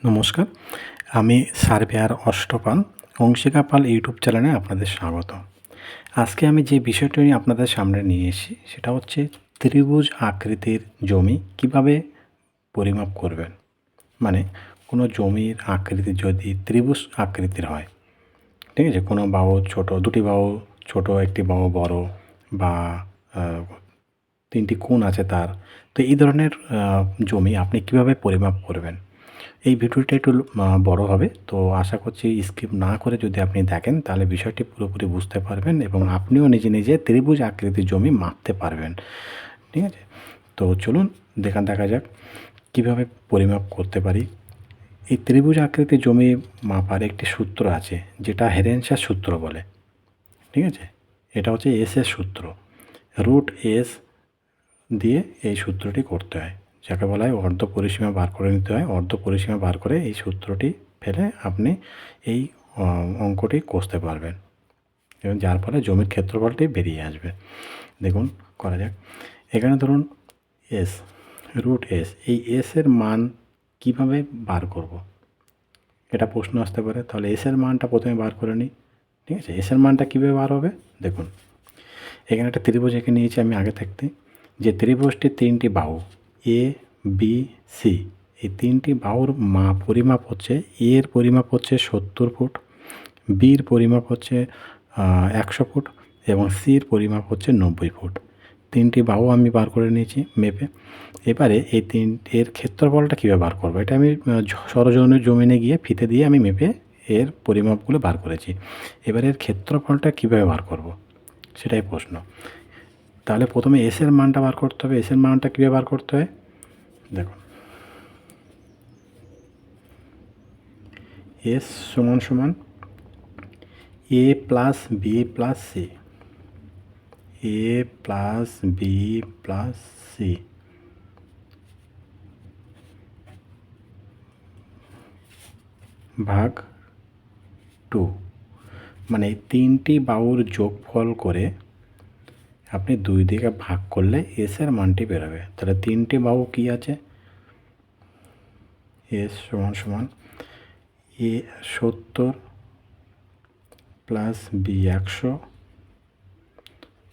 নমস্কার, আমি সার্ভেয়ার অষ্টপাল, অংশিকা পাল ইউটিউব চ্যানেলে আপনাদের স্বাগত। আজকে আমি যে বিষয়টি নিয়ে আপনাদের সামনে নিয়ে এসেছি সেটা হচ্ছে ত্রিভুজ আকৃতির জমি কিভাবে পরিমাপ করবেন। মানে কোনো জমির আকৃতি যদি ত্রিভুজ আকৃতির হয়, ঠিক আছে, কোনো বাহু ছোট, দুটি বাহু ছোট, একটি বাহু বড়, বা তিনটি কোণ আছে তার, তো এই ধরনের জমি আপনি কিভাবে পরিমাপ করবেন। এই ভিডিওটা একটু বড় হবে, তো আশা করছি স্কিপ না করে যদি আপনি দেখেন তাহলে বিষয়টি পুরোপুরি বুঝতে পারবেন এবং আপনিও নিজে নিজে ত্রিভুজ আকৃতির জমি মাপতে পারবেন। ঠিক আছে, তো চলুন দেখা যাক কিভাবে পরিমাপ করতে পারি। এই ত্রিভুজ আকৃতির জমি মাপার একটি সূত্র আছে যেটা হেরেনশার সূত্র বলে। ঠিক আছে, এটা হচ্ছে এসের সূত্র, রুট এস দিয়ে এই সূত্রটি করতে হয়, যাকে বলা হয় অর্ধ পরিসীমা বার করে নিতে হয়। অর্ধ পরিসীমা বার করে এই সূত্রটি ফেলে আপনি এই অঙ্কটি কষতে পারবেন এবং যার ফলে জমির ক্ষেত্রফলটি বেরিয়ে আসবে। দেখুন করা যাক। এখানে ধরুন এস, রুট এস, এই এসের মান কিভাবে বার করব, এটা প্রশ্ন আসতে পারে। তাহলে এসের মানটা প্রথমে বার করে নিই। ঠিক আছে, এসের মানটা কীভাবে বার হবে দেখুন। এখানে একটা ত্রিভুজ এঁকে নিয়েছি আমি আগে থাকতে। যে ত্রিভুজটির তিনটি বাহু এ, বি, সি, এই তিনটি বাহুর পরিমাপ হচ্ছে, এর পরিমাপ হচ্ছে 70 ফুট, বির পরিমাপ হচ্ছে 100 ফুট এবং সির পরিমাপ হচ্ছে 90 ফুট। তিনটি বাহু আমি বার করে নিয়েছি মেপে। এবারে এর ক্ষেত্রফলটা কীভাবে বার করবো, এটা আমি সরজমিনের জমিনে গিয়ে ফিতে দিয়ে আমি মেপে এর পরিমাপগুলো বার করেছি। এবার এর ক্ষেত্রফলটা কীভাবে বার করব সেটাই প্রশ্ন। তাহলে প্রথমে এসের মানটা বার করতে হবে। এসের মানটা কীভাবে বার করতে হয় দেখুন। এস সমান সমান এ প্লাস বি প্লাস সি, এ প্লাস বি প্লাস সি ভাগ 2। মানে তিনটি বাহুর যোগফল করে আপনি দুই দিকে ভাগ করলে এসের মানটি বেরোবে। তাহলে তিনটি বাহু কী আছে, এস সমান সমান এ 70 প্লাস বি 100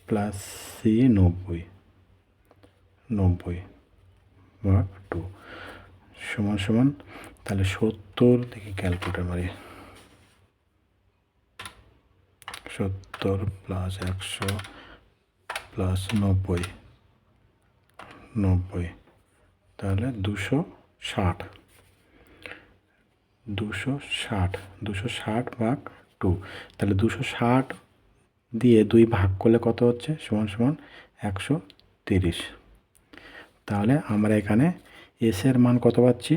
প্লাস সি 90 ভাগ 2 সমান সমান, তাহলে 70 দেখি ক্যালকুলেটার মারি, 70 প্লাস 100 প্লাস 90, তাহলে 260 ভাগ 2। তাহলে 260 দিয়ে 2 ভাগ করলে কত হচ্ছে, সমান সমান 130। তাহলে আমরা এখানে এসের মান কত পাচ্ছি,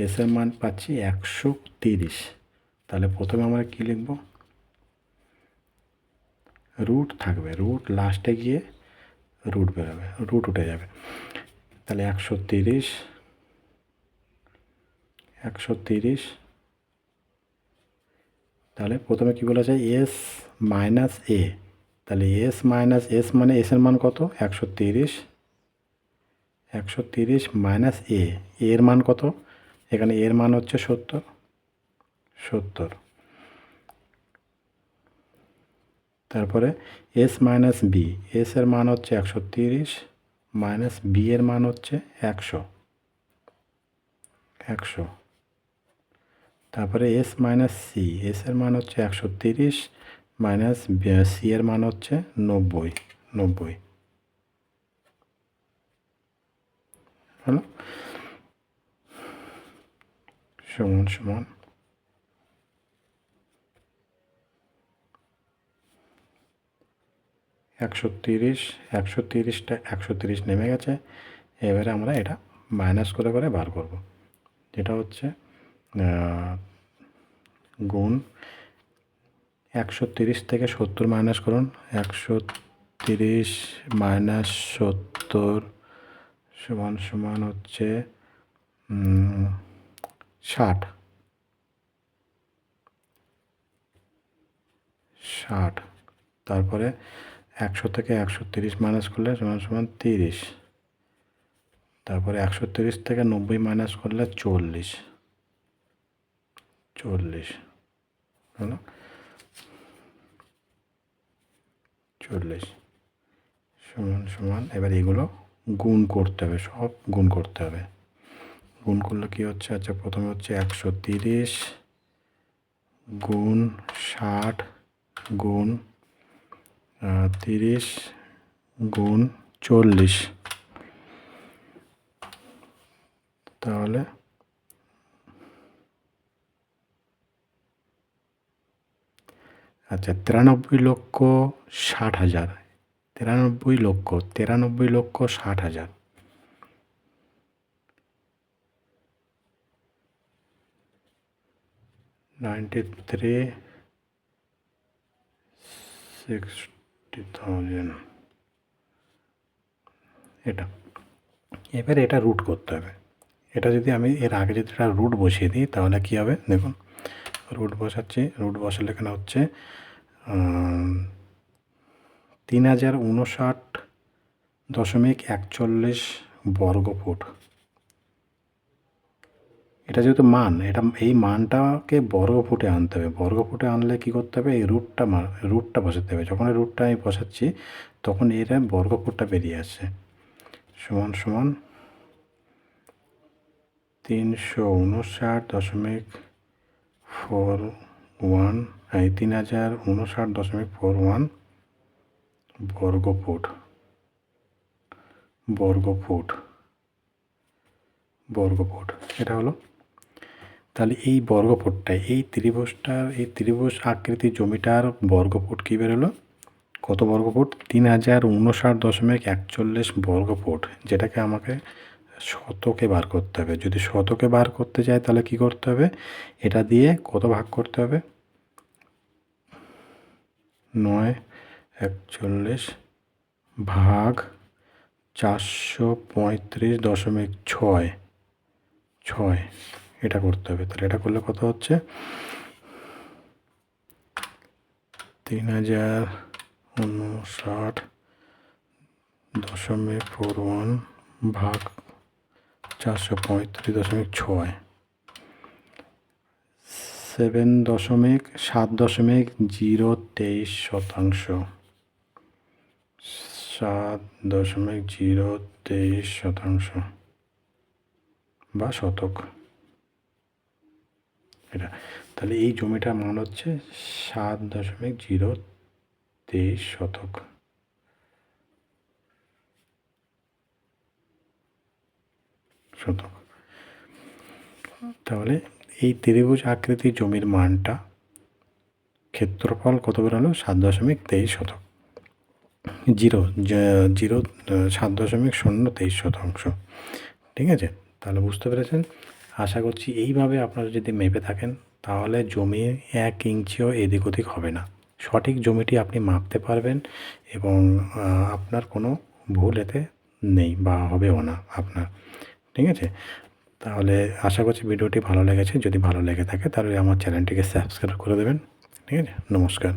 এসের মান পাচ্ছি 130। তাহলে প্রথমে আমরা কী লিখব, রুট থাকবে, রুট লাস্টে গিয়ে রুট বেরোবে, রুট উঠে যাবে। তাহলে 130, তাহলে প্রথমে কী বলা যায়, এস মাইনাস এ। তাহলে এস মাইনাস এস মানে এসের মান কত, 130 মাইনাস এর মান কত, এখানে এর মান হচ্ছে 70। তারপরে এস মাইনাস বি, এস এর মান হচ্ছে 130 মাইনাস বি এর মান হচ্ছে 100। তারপরে এস মাইনাস সি, এস এর মান হচ্ছে 130 মাইনাস সি এর মান হচ্ছে 90। হলো, সমান সমান 130 নেমে গেছে। এবারে আমরা এটা মাইনাস করে বার করব, যেটা হচ্ছে গুণ 130 থেকে 70 মাইনাস করুন, 130 মাইনাস 70 সমান সমান হচ্ছে 60। তারপরে 100 থেকে 130 মাইনাস করলে সমান সমান 30। তারপরে 130 থেকে 90 মাইনাস করলে 40। 40 হলো 40 সমান সমান। এবার এগুলো গুণ করতে হবে, সব গুণ করতে হবে। গুণ করলে কী হচ্ছে? আচ্ছা, প্রথমে হচ্ছে 130 গুণ 60 গুণ 30 গুণ 40, তাহলে আচ্ছা 93,60,000, 93,60,000। 93,60,000 এটা। এবারে এটা রুট করতে হবে। এটা যদি আমি এর আগে যদি এটা রুট বসিয়ে দিই তাহলে কী হবে দেখুন। রুট বসাচ্ছি, রুট বসালে এখানে হচ্ছে 3059.41 বর্গফুট। এটা যেহেতু মান, এটা এই মানটাকে বর্গফুটে আনতে হবে। বর্গফুটে আনলে কী করতে হবে? এই রুটটা বসাতে হবে। যখন এই রুটটা আমি বসাচ্ছি তখন এর বর্গফুটটা বেরিয়ে আসছে। সমান সমান 359.41, 3059.41 বর্গফুট। এটা হলো। তাহলে এই বর্গফুটটাই, এই ত্রিভুজ আকৃতির জমিটার বর্গফুট কী বেরোলো? কত বর্গফুট? 3059.41 বর্গফুট, যেটাকে আমাকে শতকে বার করতে হবে। যদি শতকে বার করতে চাই তাহলে কি করতে হবে? এটা দিয়ে কত ভাগ করতে হবে? 941 ভাগ 435.6 এটা করতে হবে। তাহলে এটা করলে কত হচ্ছে? 3059.41 ভাগ 435.6, 7.023 শতাংশ। 7.023 শতাংশ বা শতক এটা। তাহলে এই জমিটার মান হচ্ছে 7.023 শতক। তাহলে এই ত্রিভুজ আকৃতির জমির মানটা, ক্ষেত্রফল কত বেরোলো? 7.23 শতক। 7.023 শতাংশ। ঠিক আছে? তাহলে বুঝতে পেরেছেন। আশা করছি এইভাবে আপনারা যদি মেপে থাকেন তাহলে জমি 1 ইঞ্চিও এদিক ওদিক হবে না। সঠিক জমিটি আপনি মাপতে পারবেন এবং আপনার কোনো ভুল এতে নেই বা হবেও না আপনার। ঠিক আছে? তাহলে আশা করছি ভিডিওটি ভালো লেগেছে। যদি ভালো লেগে থাকে তাহলে আমার চ্যানেলটিকে সাবস্ক্রাইব করে দেবেন। ঠিক আছে? নমস্কার।